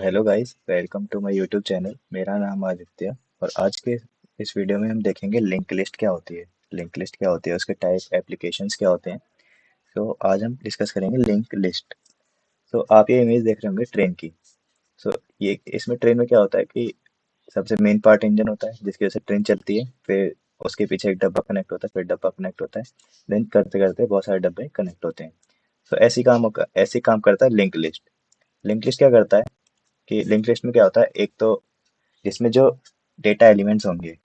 Hello guys, welcome to my YouTube channel. मेरा नाम आदित्य। और आज के इस वीडियो में हम देखेंगे लिंक लिस्ट क्या होती है। लिंक लिस्ट क्या होती है, उसके टाइप, एप्लीकेशंस क्या होते हैं। तो आज हम डिस्कस करेंगे लिंक लिस्ट। तो आप ये इमेज देख रहे होंगे ट्रेन की। सो ये इसमें ट्रेन में क्या होता है कि सबसे मेन पार्ट इंजन होता है जिसकी वजह से ट्रेन चलती है। फिर उसके पीछे एक डब्बा कनेक्ट होता है, फिर डब्बा कनेक्ट होता है। देन करते करते बहुत सारे डब्बे कनेक्ट होते हैं। तो ऐसी काम करता है लिंक लिस्ट। लिंक लिस्ट क्या करता है कि लिंक लिस्ट में क्या होता है, एक तो जिसमें जो डेटा एलिमेंट्स होंगे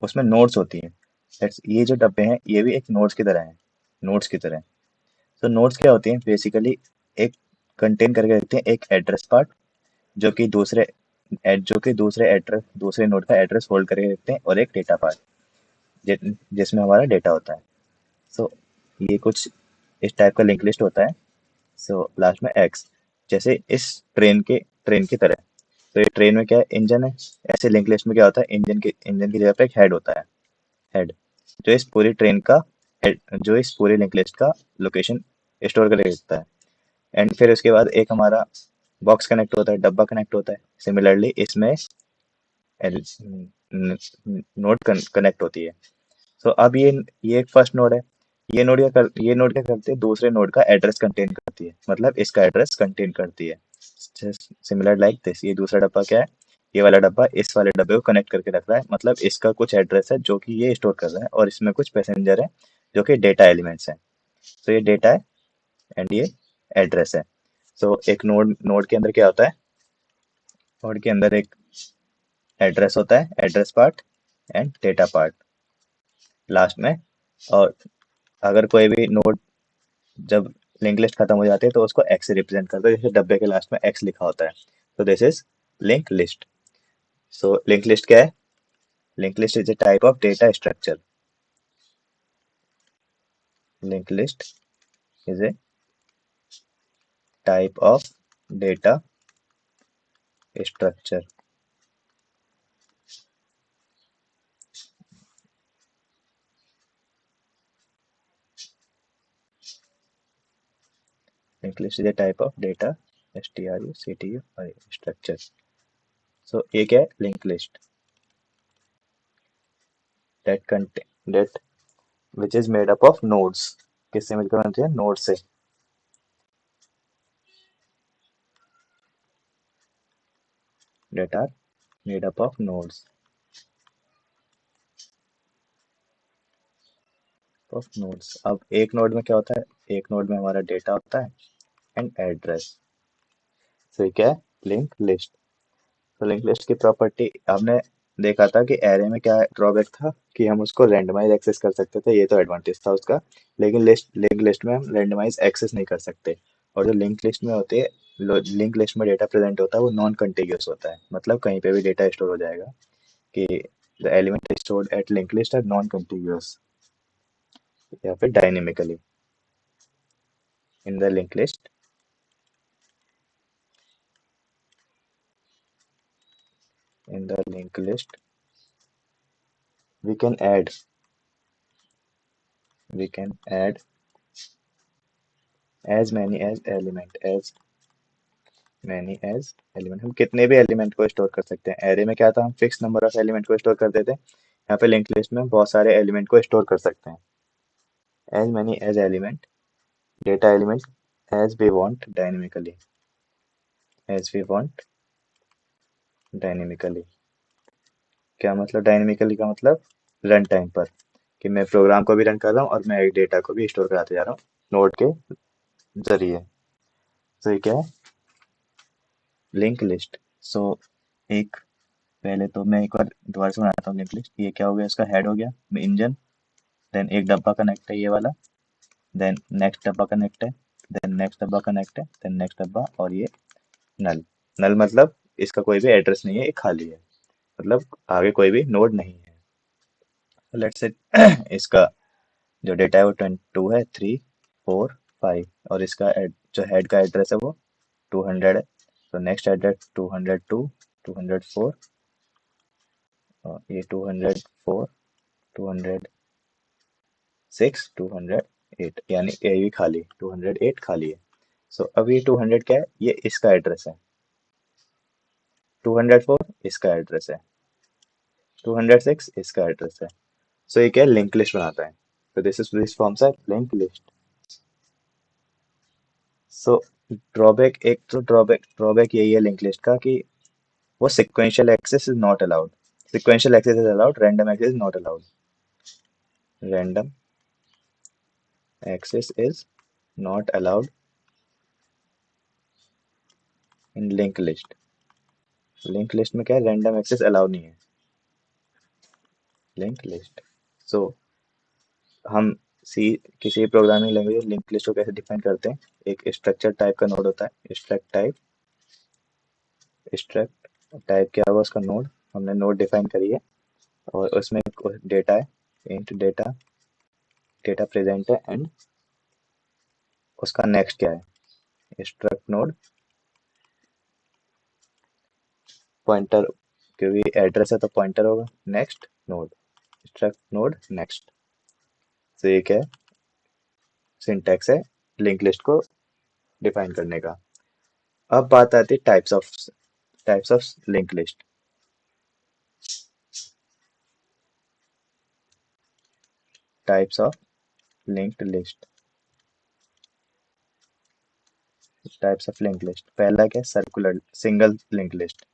उसमें नोड्स होती हैं। ये जो डब्बे हैं ये भी एक नोड्स की तरह हैं, नोड्स की तरह। तो नोड्स क्या होती हैं बेसिकली, एक कंटेन करके रखते हैं एक एड्रेस पार्ट जो कि दूसरे एड्रेस, दूसरे नोड का एड्रेस होल्ड करके रखते हैं, और एक डेटा पार्ट जिसमें हमारा डेटा होता है। सो ये कुछ इस टाइप का लिंक लिस्ट होता है। सो लास्ट में एक्स, जैसे इस ट्रेन की तरह। तो ये ट्रेन में क्या है, इंजन है। ऐसे लिंक लिस्ट में क्या होता है, इंजन की जगह पे एक हेड होता है। हेड जो इस पूरी ट्रेन का जो इस पूरी लिंक लिस्ट का लोकेशन स्टोर करके रखता है। एंड फिर उसके बाद एक हमारा बॉक्स कनेक्ट होता है, डब्बा कनेक्ट होता है। सिमिलरली इसमें नोड कनेक्ट होती है। तो अब ये एक फर्स्ट नोड है। ये नोड क्या करती है, दूसरे नोड का एड्रेस कंटेन करती है, मतलब इसका एड्रेस कंटेन करती है। सिमिलर लाइक दिस, ये दूसरा डब्बा क्या है, ये वाला डब्बा इस वाले डब्बे को कनेक्ट करके रख रहा है, मतलब इसका कुछ एड्रेस है जो कि ये स्टोर कर रहा है, और इसमें कुछ पैसेंजर है जो कि डेटा एलिमेंट्स हैं। तो ये डेटा है एंड ये एड्रेस है। तो एक नोड के अंदर क्या होता है, नोड के अंदर एक एड्रेस होता है, address part and data part last में। और अगर कोई भी नोड, जब लिंक लिस्ट खत्म हो जाती है तो उसको एक्स से रिप्रेजेंट करते हैं, जैसे डब्बे के लास्ट में एक्स लिखा होता है। तो this is link list. So link list क्या है, link list is a type of data structure. Linked list is a type of data structure. Linked list is a type of data structure. So ये क्या है, link list that contain that which is made up of nodes. किससे मिलकर बनती है, node से। that are made up of nodes, अब एक नोड में क्या होता है, एक नोड में हमारा डेटा होता है एंड एड्रेस। तो ये क्या है, लिंक लिस्ट। तो लिंक लिस्ट की प्रॉपर्टी हमने देखा था कि एरे में क्या ड्रॉबैक था कि हम उसको रैंडमाइज एक्सेस कर सकते थे, ये तो एडवांटेज था उसका। लेकिन लिंक लिस्ट में हम रैंडमाइज एक्सेस नहीं कर सकते। और जो लिंक लिस्ट में होती है, लिंक लिस्ट में डेटा प्रेजेंट होता है वो नॉन कंटिग्यूअस होता है, मतलब कहीं पे भी डेटा स्टोर हो जाएगा। कि the element stored at link list are non contiguous, या फिर dynamically in the link list. In the link list we can add we can add as many as element, हम कितने भी एलिमेंट को store कर सकते हैं। एरे में क्या था, हम फिक्स नंबर ऑफ एलिमेंट को स्टोर करते थे, यहाँ पे लिंक लिस्ट में बहुत सारे एलिमेंट को स्टोर कर सकते हैं। as many as element, data element, as we want dynamically, as we want dynamically। क्या मतलब डायनेमिकली का मतलब, रन टाइम पर, कि मैं प्रोग्राम को भी रन कर रहा हूँ और मैं एक डेटा को भी स्टोर कराते जा रहा हूँ नोड के जरिए। तो ये क्या है, लिंक लिस्ट। सो एक, पहले तो मैं एक बार दोबारा से बनाता हूँ लिंक लिस्ट। ये क्या हो गया, इसका हेड हो गया इंजन। देन एक डब्बा कनेक्ट है ये वाला। देन नेक्स्ट डब्बा कनेक्ट है। देन नेक्स्ट डब्बा कनेक्ट है। देन नेक्स्ट डब्बा, और ये नल। नल मतलब इसका कोई भी एड्रेस नहीं है, ये खाली है, मतलब आगे कोई भी नोड नहीं है। लेट्स से इसका जो डेटा है वो 22 है, 3 4 5, और इसका जो हेड का एड्रेस है वो 200 है। तो नेक्स्ट एड्रेस 202, 204, और ये 204, 206, 208, यानी ये भी खाली, 208 खाली है। सो अब ये 200 क्या है, ये इसका एड्रेस है। 204 इसका एड्रेस है, 206 इसका एड्रेस है। सो ये क्या है, लिंक लिस्ट बनाता है। तो this forms a link list. So drawback, एक तो ड्रॉबैक यही है लिंक लिस्ट का कि वो sequential access is not allowed. Sequential access is allowed, random access is not allowed. Random access is not allowed in link list. Link list में क्या है, रैंडम एक्सेस अलाउ नहीं है लिंक लिस्ट। सो हम सी किसी प्रोग्रामिंग लैंग्वेज लिंक लिस्ट को कैसे define करते हैं, एक स्ट्रक्चर टाइप का नोड होता है, स्ट्रक्ट टाइप क्या होगा उसका नोड, हमने नोड डिफाइन करी है और उसमें डेटा है, इंट डेटा, डेटा प्रेजेंट है एंड उसका नेक्स्ट क्या है, स्ट्रक्ट नोड पॉइंटर, क्योंकि एड्रेस है तो पॉइंटर होगा, next node, struct node next. तो ये क्या है, सिंटैक्स है लिंक लिस्ट को डिफाइन करने का। अब बात आती है types of link list. Types of linked list. Types of link list, पहला क्या, circular single link list,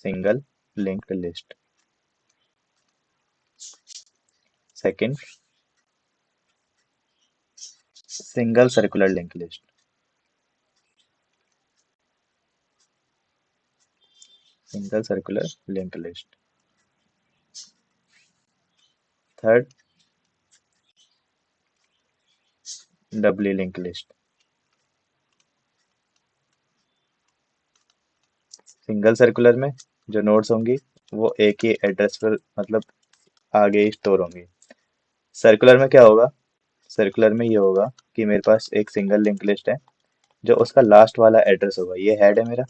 single linked list. Second, single circular link list, single circular link list. Third, doubly link list. Single circular में जो nodes होंगी वो एक ही address पर, मतलब आगे ही स्टोर होंगी। सर्कुलर में क्या होगा, सर्कुलर में ये होगा कि मेरे पास एक सिंगल लिंक लिस्ट है, जो उसका लास्ट वाला एड्रेस होगा, ये हेड है मेरा,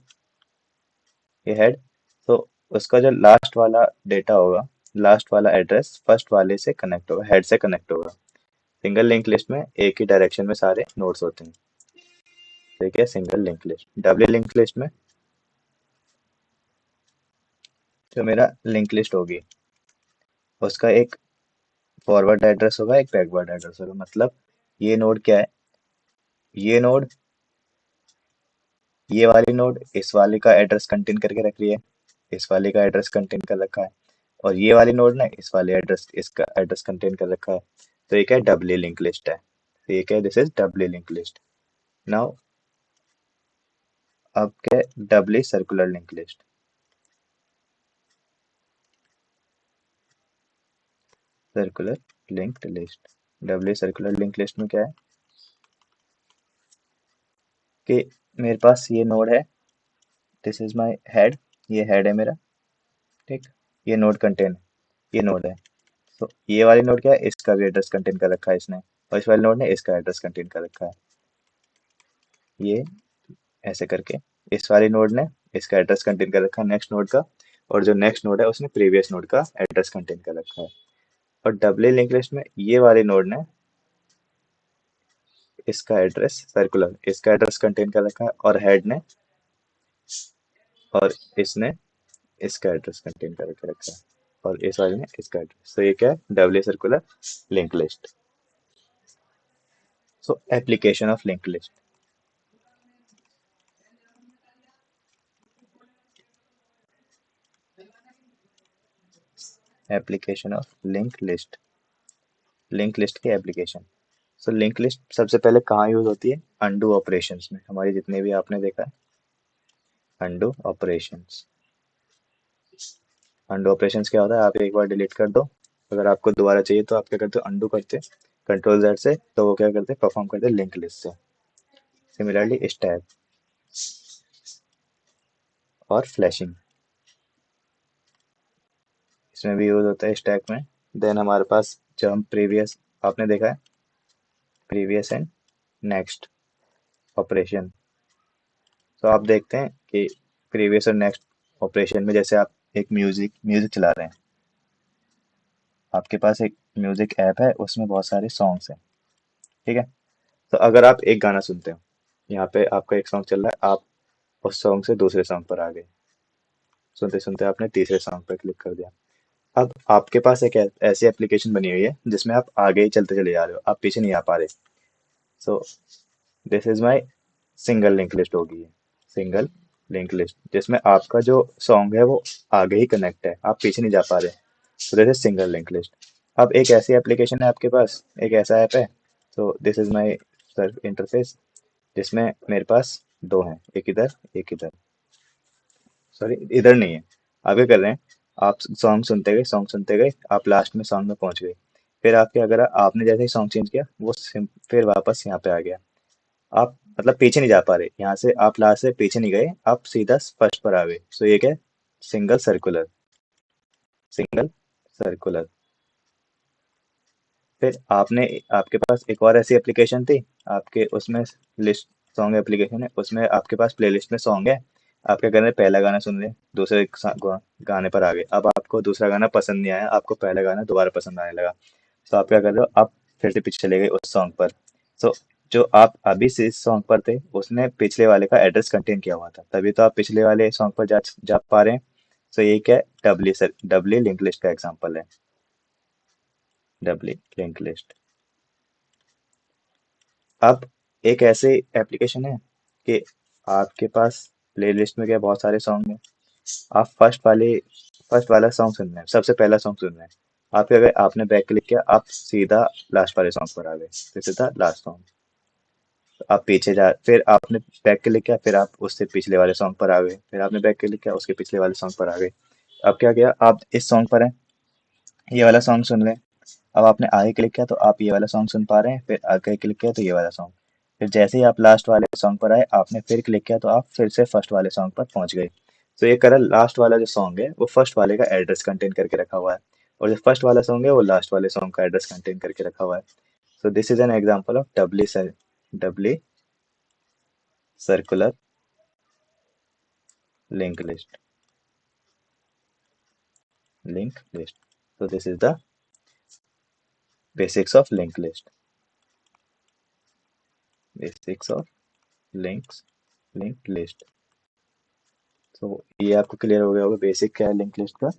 ये हेड। तो उसका जो लास्ट वाला डेटा होगा, लास्ट वाला एड्रेस फर्स्ट वाले से कनेक्ट होगा, हेड से कनेक्ट होगा। सिंगल लिंक लिस्ट में एक ही डायरेक्शन में सारे नोड्स होते हैं। ठीक है, single link list. Double link list में जो मेरा लिंक लिस्ट होगी उसका एक फॉरवर्ड एड्रेस होगा, एक बैकवर्ड एड्रेस होगा। मतलब ये नोड क्या है, ये नोड, ये वाली नोड इस वाले का एड्रेस कंटेन करके रख रही है, इस वाले का एड्रेस कंटेन कर रखा है, और ये वाली नोड ने इस वाले एड्रेस, इसका एड्रेस कंटेन कर रखा है। तो ये क्या है, डबली लिंक लिस्ट है। तो ये क्या है, this is doubly link list. Now अब क्या है, doubly circular link list. Circular linked list. Doubly circular link list में क्या है कि मेरे पास ये नोड है, दिस इज माय हेड, ये हेड है मेरा, ठीक, ये नोड कंटेन, ये नोड है। तो ये वाली नोड क्या है, इसका भी एड्रेस कंटेन कर रखा है इसने, और इस वाले नोड ने इसका एड्रेस कंटेन कर रखा है, ये ऐसे करके। इस वाली नोड ने इसका एड्रेस कंटेन कर रखा है नेक्स्ट नोड का, और जो नेक्स्ट नोड है उसने प्रीवियस नोड का एड्रेस कंटेन कर रखा है। और डबली लिंक लिस्ट में ये वाले नोड ने इसका एड्रेस सर्कुलर, इसका एड्रेस कंटेन कर रखा है, और हेड ने और इसने इसका एड्रेस कंटेन करके रखा है, और इस वाले ने इसका एड्रेस। तो ये क्या है, doubly circular link list. So application of link list. Application of link list, link list की एप्लीकेशन। सो लिंक लिस्ट सबसे पहले कहाँ यूज होती है, अनडू ऑपरेशंस में। हमारी जितने भी आपने देखा है अनडू ऑपरेशंस। अनडू ऑपरेशंस क्या होता है, आप एक बार डिलीट कर दो, अगर आपको दोबारा चाहिए तो आप क्या करते हो, अनडू करते कंट्रोल जेड से, तो वो क्या करते हैं, परफॉर्म करते हैं लिंक लिस्ट से। सिमिलरली स्टैक और फ्लैशिंग, इसमें भी यूज होता है स्टैक में। देन हमारे पास जो हम प्रीवियस, आपने देखा है प्रीवियस एंड नेक्स्ट ऑपरेशन। तो आप देखते हैं कि प्रीवियस और नेक्स्ट ऑपरेशन में, जैसे आप एक म्यूजिक म्यूजिक चला रहे हैं, आपके पास एक म्यूजिक ऐप है, उसमें बहुत सारे सॉन्ग्स हैं, ठीक है। तो अगर आप एक गाना सुनते हो, यहाँ पे आपका एक सॉन्ग चल रहा है, आप उस सॉन्ग से दूसरे सॉन्ग पर आ गए, सुनते सुनते आपने तीसरे सॉन्ग पर क्लिक कर दिया। अब आपके पास एक ऐसी एप्लीकेशन बनी हुई है जिसमें आप आगे ही चलते चले जा रहे हो, आप पीछे नहीं आ पा रहे। सो this is my single link list होगी ये, सिंगल लिंक लिस्ट, जिसमें आपका जो सॉन्ग है वो आगे ही कनेक्ट है, आप पीछे नहीं जा पा रहे। सो this is single link list. अब एक ऐसी एप्लीकेशन है आपके पास, एक ऐसा ऐप है। So this is my Surf interface, जिसमें मेरे पास दो हैं, एक इधर एक इधर। सॉरी, इधर नहीं है। आप क्या कर रहे हैं, आप सॉन्ग सुनते गए, आप लास्ट में सॉन्ग में पहुंच गए। फिर आपके अगर आपने जैसे ही सॉन्ग चेंज किया वो फिर वापस यहाँ पे आ गया। आप मतलब पीछे नहीं जा पा रहे, यहाँ से आप लास्ट से पीछे नहीं गए, आप सीधा फर्स्ट पर आ गए। सो ये क्या है, सिंगल सर्कुलर, सिंगल सर्कुलर। फिर आपने, आपके पास एक और ऐसी एप्लीकेशन थी, आपके उसमें लिस्ट सॉन्ग एप्लीकेशन है, उसमें आपके पास प्लेलिस्ट में सॉन्ग है। आप क्या कर रहे हैं, पहला गाना सुन रहे हैं, दूसरे गाने पर आ गए। अब आपको दूसरा गाना पसंद नहीं आया, आपको पहला गाना दोबारा पसंद आने लगा। तो आप क्या कर रहे हो, आप फिर से पीछे चले गए उस सॉन्ग पर। तो जो आप अभी से इस सॉन्ग पर थे उसने पिछले वाले का एड्रेस कंटेन किया हुआ था, तभी तो आप पिछले वाले सॉन्ग पर जा जा पा रहे हैं। तो ये क्या है, डबली सर डबली लिंक लिस्ट का एग्जांपल है, डबली लिंक लिस्ट। अब एक ऐसे एप्लीकेशन है कि आपके पास प्लेलिस्ट में क्या बहुत सारे सॉन्ग हैं, आप फर्स्ट वाला सॉन्ग सुन रहे हैं, सबसे पहला सॉन्ग सुन रहे हैं। आप क्या गए, आपने बैक क्लिक किया, आप सीधा लास्ट वाले सॉन्ग पर आ गए, फिर सीधा लास्ट सॉन्ग। आप पीछे जा, फिर आपने बैक क्लिक किया, फिर आप उससे पिछले वाले सॉन्ग पर आ गए, फिर आपने बैक क्लिक किया, उसके पिछले वाले सॉन्ग पर आ गए। अब क्या किया, आप इस सॉन्ग पर हैं, ये वाला सॉन्ग सुन लें। अब आपने आगे क्लिक किया तो आप ये वाला सॉन्ग सुन पा रहे हैं, फिर आगे क्लिक किया तो ये वाला सॉन्ग। फिर जैसे ही आप लास्ट वाले सॉन्ग पर आए, आपने फिर क्लिक किया तो आप फिर से फर्स्ट वाले सॉन्ग पर पहुंच गए। तो ये करा, लास्ट वाला जो सॉन्ग है वो फर्स्ट वाले का एड्रेस कंटेन करके रखा हुआ है, और जो फर्स्ट वाला सॉन्ग है वो लास्ट वाले सॉन्ग का एड्रेस कंटेन करके रखा हुआ है। So this is an example of doubly circular link list, link list. So this is the basics of linked list, basics of links linked list। तो ये आपको क्लियर हो गया होगा बेसिक क्या है लिंक लिस्ट का।